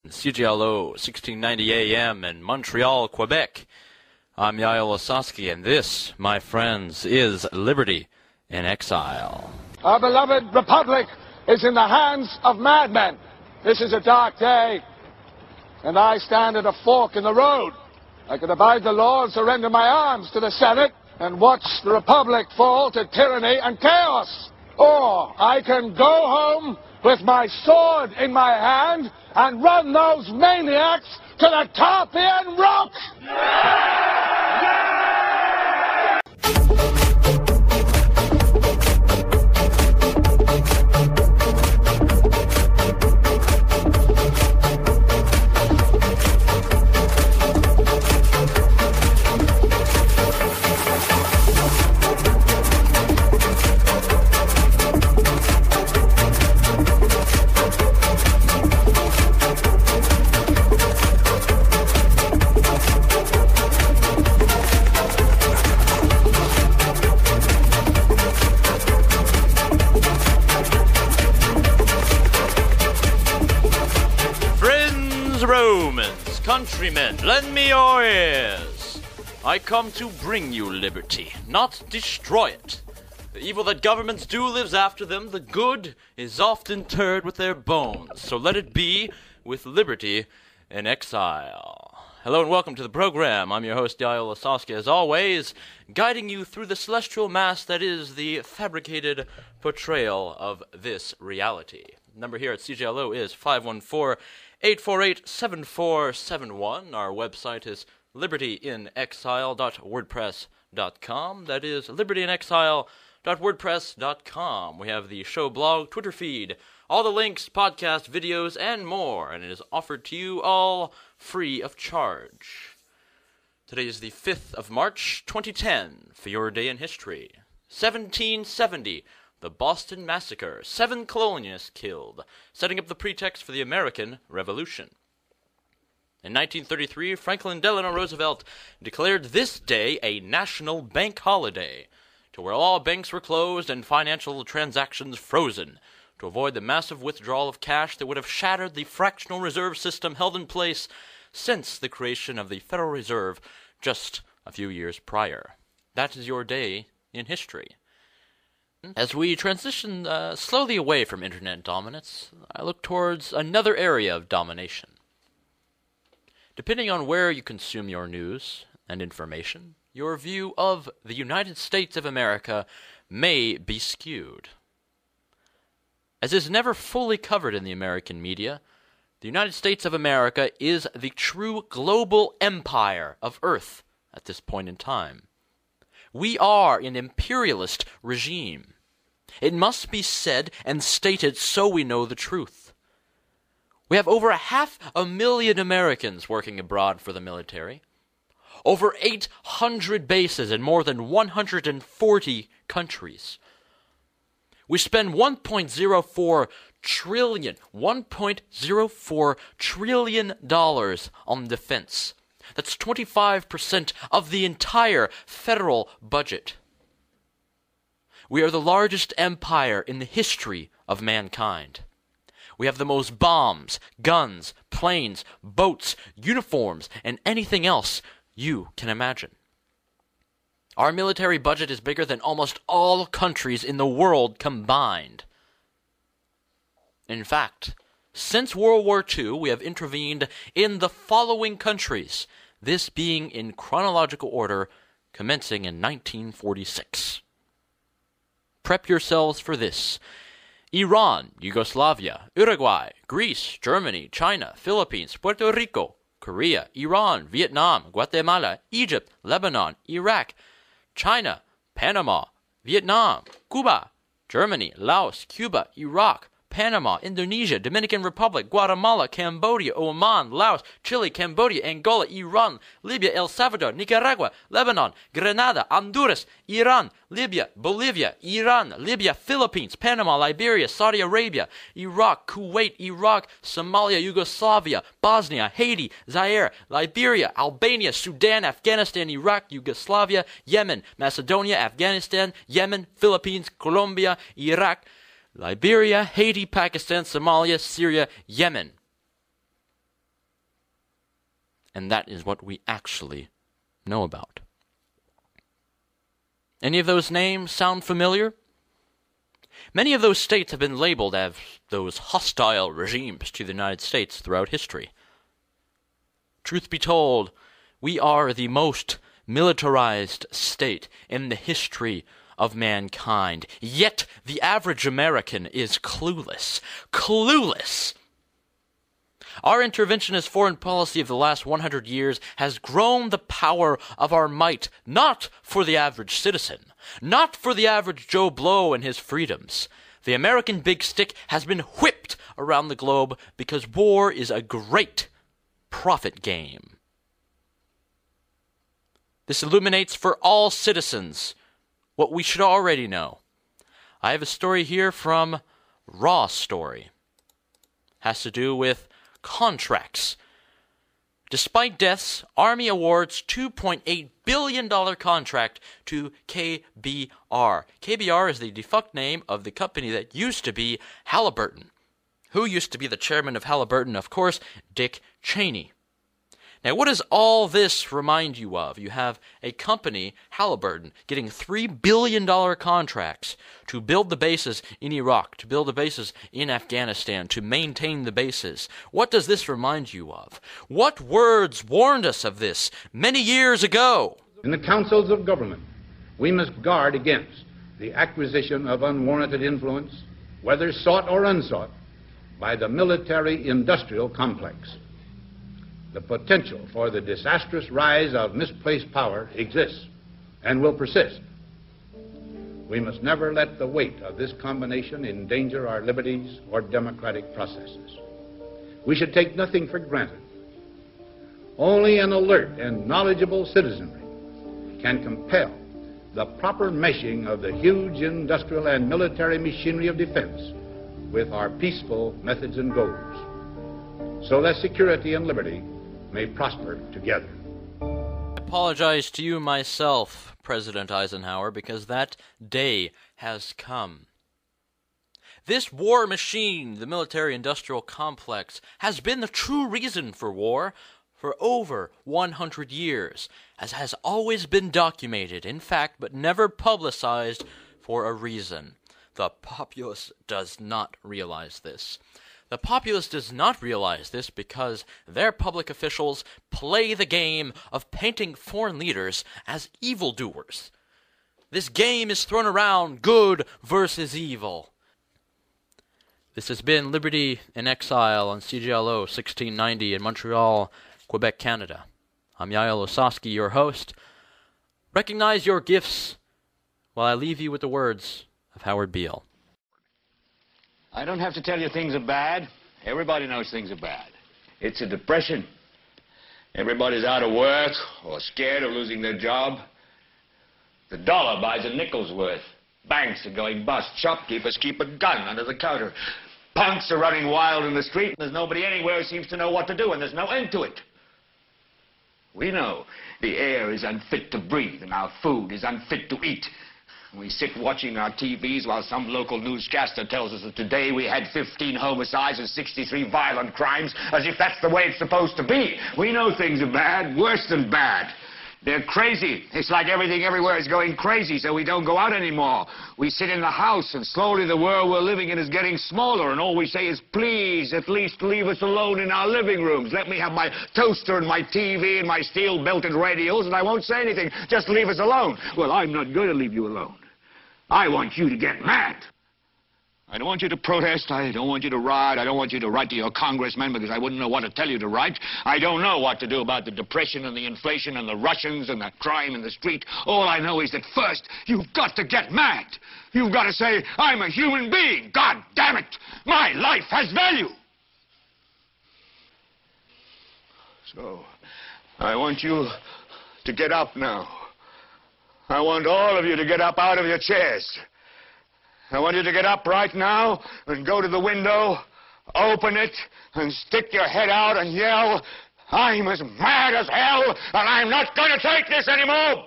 CGLO 1690 AM in Montreal, Quebec. I'm Yael Osaski, and this, my friends, is Liberty in Exile. Our beloved republic is in the hands of madmen. This is a dark day, and I stand at a fork in the road. I can abide the law and surrender my arms to the Senate and watch the republic fall to tyranny and chaos. Or I can go home with my sword in my hand and run those maniacs to the Tarpeian Rock! Romans, countrymen, lend me your ears. I come to bring you liberty, not destroy it. The evil that governments do lives after them. The good is oft interred with their bones. So let it be with liberty in exile. Hello and welcome to the program. I'm your host, Yael Osaski, as always, guiding you through the celestial mass that is the fabricated portrayal of this reality. Number here at CGLO is 514-848-7471. Our website is libertyinexile.wordpress.com. That is libertyinexile.wordpress.com. We have the show blog, Twitter feed, all the links, podcast, videos, and more, and it is offered to you all free of charge. Today is the 5th of March, 2010, for your day in history. 1770. The Boston Massacre, 7 colonialists killed, setting up the pretext for the American Revolution. In 1933, Franklin Delano Roosevelt declared this day a national bank holiday, to where all banks were closed and financial transactions frozen, to avoid the massive withdrawal of cash that would have shattered the fractional reserve system held in place since the creation of the Federal Reserve just a few years prior. That is your day in history. As we transition slowly away from internet dominance, I look towards another area of domination. Depending on where you consume your news and information, your view of the United States of America may be skewed. As is never fully covered in the American media, the United States of America is the true global empire of Earth at this point in time. We are an imperialist regime. It must be said and stated so we know the truth. We have over 500,000 Americans working abroad for the military, over 800 bases in more than 140 countries. We spend $1.04 trillion on defense. That's 25% of the entire federal budget. We are the largest empire in the history of mankind. We have the most bombs, guns, planes, boats, uniforms, and anything else you can imagine. Our military budget is bigger than almost all countries in the world combined. In fact, since World War II, we have intervened in the following countries, this being in chronological order, commencing in 1946. Prep yourselves for this. Iran, Yugoslavia, Uruguay, Greece, Germany, China, Philippines, Puerto Rico, Korea, Iran, Vietnam, Guatemala, Egypt, Lebanon, Iraq, China, Panama, Vietnam, Cuba, Germany, Laos, Cuba, Iraq, Panama, Indonesia, Dominican Republic, Guatemala, Cambodia, Oman, Laos, Chile, Cambodia, Angola, Iran, Libya, El Salvador, Nicaragua, Lebanon, Grenada, Honduras, Iran, Libya, Bolivia, Iran, Libya, Philippines, Panama, Liberia, Saudi Arabia, Iraq, Kuwait, Iraq, Somalia, Yugoslavia, Bosnia, Haiti, Zaire, Liberia, Albania, Sudan, Afghanistan, Iraq, Yugoslavia, Yemen, Macedonia, Afghanistan, Yemen, Philippines, Colombia, Iraq, Liberia, Haiti, Pakistan, Somalia, Syria, Yemen. And that is what we actually know about. Any of those names sound familiar? Many of those states have been labeled as those hostile regimes to the United States throughout history. Truth be told, we are the most militarized state in the history of mankind. Yet the average American is clueless. Clueless! Our interventionist foreign policy of the last 100 years has grown the power of our might, not for the average citizen, not for the average Joe Blow and his freedoms. The American big stick has been whipped around the globe because war is a great profit game. This illuminates for all citizens what we should already know. I have a story here from Raw Story. Has to do with contracts. Despite deaths, Army awards $2.8 billion contract to KBR. KBR is the defunct name of the company that used to be Halliburton. Who used to be the chairman of Halliburton? Of course, Dick Cheney. Now, what does all this remind you of? You have a company, Halliburton, getting $3 billion contracts to build the bases in Iraq, to build the bases in Afghanistan, to maintain the bases. What does this remind you of? What words warned us of this many years ago? In the councils of government, we must guard against the acquisition of unwarranted influence, whether sought or unsought, by the military-industrial complex. The potential for the disastrous rise of misplaced power exists and will persist. We must never let the weight of this combination endanger our liberties or democratic processes. We should take nothing for granted. Only an alert and knowledgeable citizenry can compel the proper meshing of the huge industrial and military machinery of defense with our peaceful methods and goals, so that security and liberty may prosper together. I apologize to you myself, President Eisenhower, because that day has come. This war machine, the military-industrial complex, has been the true reason for war for over 100 years, as has always been documented, in fact, but never publicized for a reason. The populace does not realize this. The populace does not realize this because their public officials play the game of painting foreign leaders as evildoers. This game is thrown around, good versus evil. This has been Liberty in Exile on CGLO 1690 in Montreal, Quebec, Canada. I'm Yael Ossowski, your host. Recognize your gifts while I leave you with the words of Howard Beale. I don't have to tell you things are bad. Everybody knows things are bad. It's a depression. Everybody's out of work or scared of losing their job. The dollar buys a nickel's worth. Banks are going bust. Shopkeepers keep a gun under the counter. Punks are running wild in the street. There's nobody anywhere who seems to know what to do, and there's no end to it. We know the air is unfit to breathe, and our food is unfit to eat. We sit watching our TVs while some local newscaster tells us that today we had 15 homicides and 63 violent crimes, as if that's the way it's supposed to be. We know things are bad, worse than bad. They're crazy. It's like everything everywhere is going crazy, so we don't go out anymore. We sit in the house, and slowly the world we're living in is getting smaller, and all we say is, please, at least leave us alone in our living rooms. Let me have my toaster and my TV and my steel-belted radios, and I won't say anything. Just leave us alone. Well, I'm not going to leave you alone. I want you to get mad. I don't want you to protest. I don't want you to riot. I don't want you to write to your congressman because I wouldn't know what to tell you to write. I don't know what to do about the depression and the inflation and the Russians and the crime in the street. All I know is that first, you've got to get mad. You've got to say, I'm a human being. God damn it. My life has value. So, I want you to get up now. I want all of you to get up out of your chairs. I want you to get up right now and go to the window, open it, and stick your head out and yell, I'm as mad as hell, and I'm not going to take this anymore!